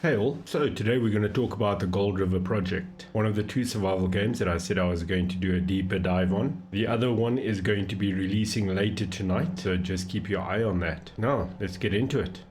Hey all, so today we're going to talk about the Gold River project, one of the two survival games that I said I was going to do a deeper dive on. The other one is going to be releasing later tonight, so just keep your eye on that. Now, let's get into it.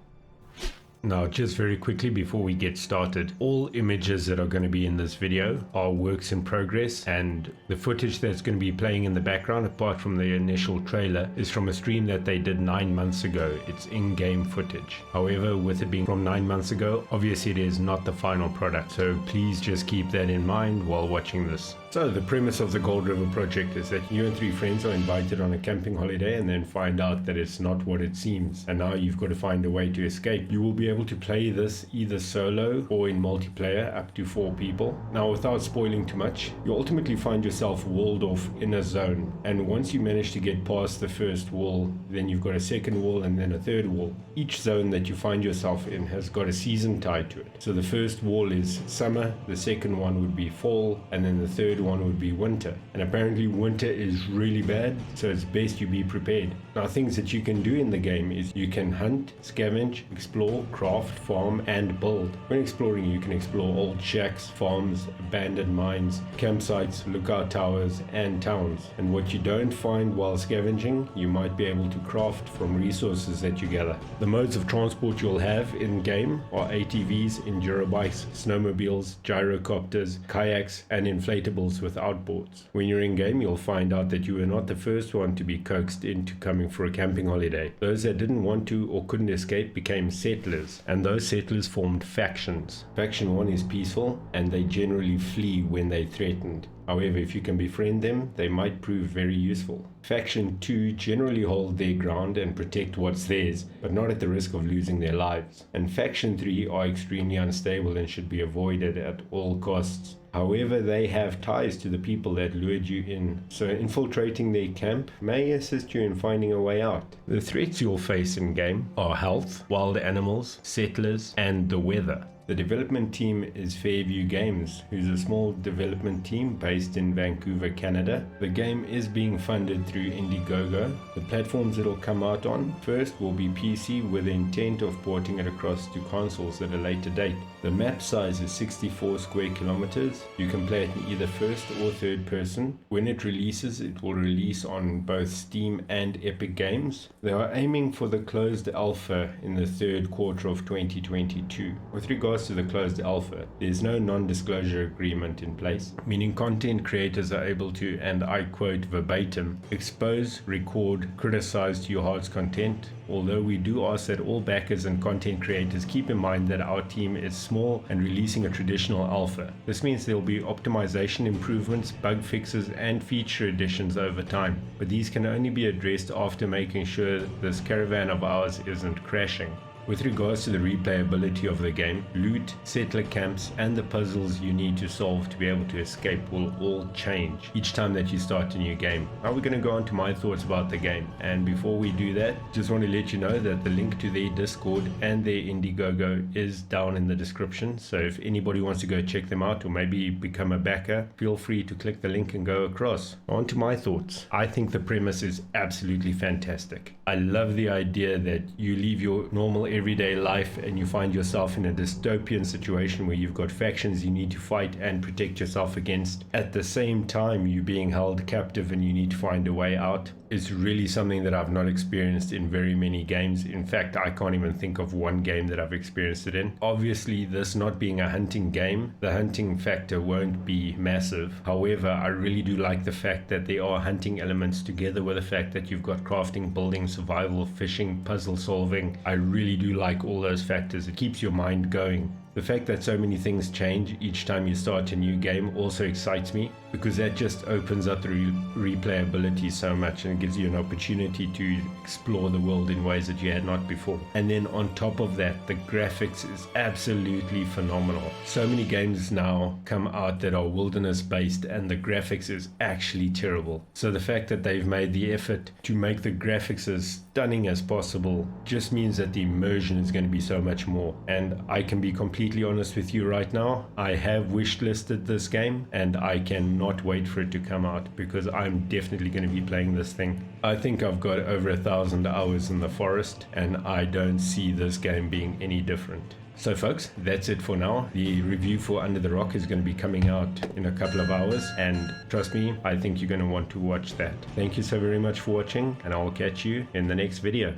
Now, just very quickly before we get started, all images that are going to be in this video are works in progress, and the footage that's going to be playing in the background, apart from the initial trailer, is from a stream that they did 9 months ago. It's in-game footage. However, with it being from 9 months ago, obviously it is not the final product, so please just keep that in mind while watching this. So the premise of the Gold River project is that you and 3 friends are invited on a camping holiday and then find out that it's not what it seems, and now you've got to find a way to escape. You will be able to play this either solo or in multiplayer up to 4 people. Now, without spoiling too much, you ultimately find yourself walled off in a zone, and once you manage to get past the first wall, then you've got a second wall and then a third wall. Each zone that you find yourself in has got a season tied to it. So the first wall is summer, the second one would be fall, and then the third one would be winter. And apparently winter is really bad, so it's best you be prepared. Now, things that you can do in the game is you can hunt, scavenge, explore, craft, farm, and build. When exploring, you can explore old shacks, farms, abandoned mines, campsites, lookout towers, and towns. And what you don't find while scavenging, you might be able to craft from resources that you gather. The modes of transport you'll have in game are ATVs, enduro bikes, snowmobiles, gyrocopters, kayaks, and inflatables with outboards. When you're in game, you'll find out that you were not the first one to be coaxed into coming for a camping holiday. Those that didn't want to or couldn't escape became settlers, and those settlers formed factions. Faction 1 is peaceful, and they generally flee when they're threatened. However, if you can befriend them, they might prove very useful. Faction 2 generally hold their ground and protect what's theirs, but not at the risk of losing their lives. And Faction 3 are extremely unstable and should be avoided at all costs. However, they have ties to the people that lured you in, so infiltrating their camp may assist you in finding a way out. The threats you'll face in game are health, wild animals, settlers, and the weather. The development team is Fairview Games, who's a small development team based in Vancouver, Canada. The game is being funded through Indiegogo. The platforms it'll come out on first will be PC, with the intent of porting it across to consoles at a later date. The map size is 64 square kilometers. You can play it in either first or third person. When it releases, it will release on both Steam and Epic Games. They are aiming for the closed alpha in the third quarter of 2022. With regards to the closed alpha, there's no non-disclosure agreement in place, meaning content creators are able to, and I quote verbatim, expose, record, criticize to your heart's content. Although we do ask that all backers and content creators keep in mind that our team is small and releasing a traditional alpha. This means there will be optimization improvements, bug fixes, and feature additions over time, but these can only be addressed after making sure this caravan of ours isn't crashing. With regards to the replayability of the game, loot, settler camps, and the puzzles you need to solve to be able to escape will all change each time that you start a new game. Now we're going to go on to my thoughts about the game, and before we do that, just want to let you know that the link to their Discord and their Indiegogo is down in the description, so if anybody wants to go check them out or maybe become a backer, feel free to click the link and go across. On to my thoughts. I think the premise is absolutely fantastic. I love the idea that you leave your normal everyday life and you find yourself in a dystopian situation where you've got factions you need to fight and protect yourself against. At the same time, you're being held captive and you need to find a way out. It's really something that I've not experienced in very many games. In fact, I can't even think of one game that I've experienced it in. Obviously, this not being a hunting game, the hunting factor won't be massive. However, I really do like the fact that there are hunting elements together with the fact that you've got crafting, building, survival, fishing, puzzle solving. I really do like all those factors. It keeps your mind going. The fact that so many things change each time you start a new game also excites me, because that just opens up the replayability so much and gives you an opportunity to explore the world in ways that you had not before. And then on top of that, the graphics is absolutely phenomenal. So many games now come out that are wilderness based and the graphics is actually terrible. So the fact that they've made the effort to make the graphics as stunning as possible just means that the immersion is going to be so much more. And I can be completely honest with you right now, I have wishlisted this game and I cannot wait for it to come out, because I'm definitely going to be playing this thing. I think I've got over 1,000 hours in the forest and I don't see this game being any different. So folks, that's it for now. The review for Under the Rock is going to be coming out in a couple of hours, and trust me, I think you're going to want to watch that. Thank you so very much for watching, and I'll catch you in the next video.